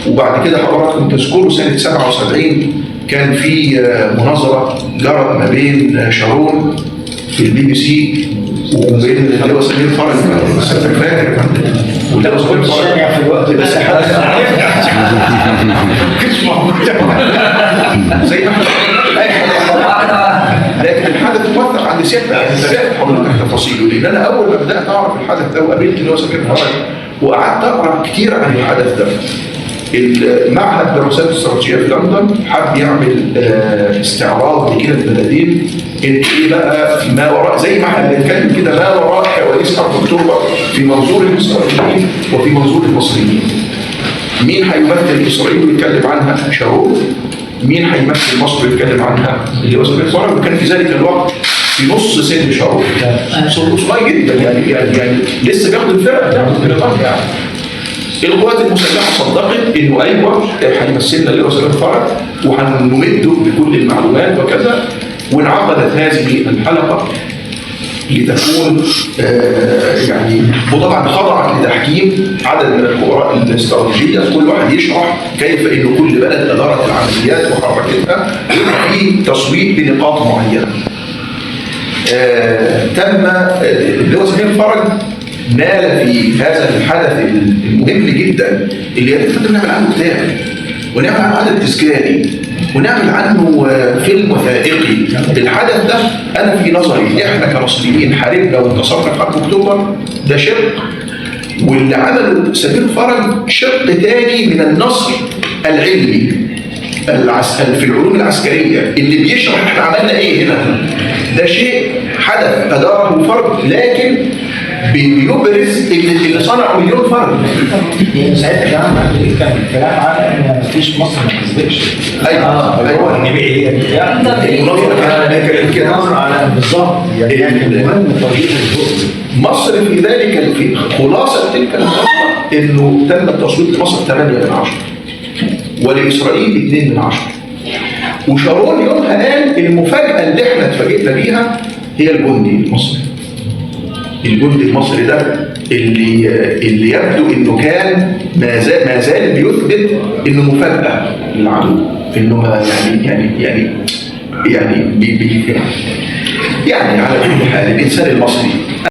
وبعد كده حضراتكم تذكروا سنة 77 كان في مناظرة جرت ما بين شارون في الBBC وبين اللي هو سمير فرج، فاكر واللي هو سمير فرج في الوقت ده بس حدث مش موجود زي ما لكن الحدث موثق عند سيادتك، يعني تابعت حضرتك تفاصيله، لان انا اول ما بدات اعرف الحدث ده وقابلت اللي هو سمير فرج وقعدت اقرا كتير عن الحدث ده. المعهد دراسات الاستراتيجيه في لندن حب يعمل استعراض لكلا البلدين ايه بقى ما وراء، زي ما احنا بنتكلم كده، ما وراء حوادث حرب اكتوبر في منظور الاسرائيليين وفي منظور المصريين. مين هيمثل اسرائيل ويتكلم عنها؟ شارون. مين هيمثل مصر ويتكلم عنها؟ اللي هو سمير فرج. وكان في ذلك الوقت في نص سن شارون، صغير جدا، يعني لسه بياخد الفرقه بتاعته بريطانيا يعني. القوات المسلحه صدقت انه ايوه هيمثلنا اللي هو سمير فرج وهنمده بكل المعلومات وكذا، وانعقدت هذه الحلقه لتكون يعني، وطبعا خضعت لتحكيم عدد من الخبراء الاستراتيجيه، كل واحد يشرح كيف ان كل بلد ادارت العمليات وحركتها في تصويت بنقاط معينه. تم اللي هو سمير فرج نال في هذا الحدث المهم جدا اللي يجب نعمل عنه كتاب ونعمل عنه عدد تذكاري ونعمل عنه فيلم وثائقي. الحدث ده انا في نظري احنا كمصريين حاربنا وانتصرنا في حرب اكتوبر، ده شق، واللي عمله سمير فرج شق تاني من النصر العلمي في العلوم العسكريه اللي بيشرح احنا عملنا ايه هنا. ده شيء حدث اداره فرج، لكن بيبرز اللي صنعوا مليون فرد. يعني ساعتها كمان كان الكلام على ان مفيش مصر ما كسبتش. ايوه النبيعيه دي المناظره على بالظبط، يعني المهم طريقه الجهد. مصر في ذلك في خلاصه تلك المناظره انه تم التصويت لمصر 8 من 10 ولاسرائيل 2 من 10. وشارون يومها قال المفاجاه اللي احنا اتفاجئنا بيها هي الجندي المصري. الجندي المصري ده اللي يبدو انه كان ما زال بيثبت انه مفاجاه للعدو، انه ما يعني على كل حال الانسان المصري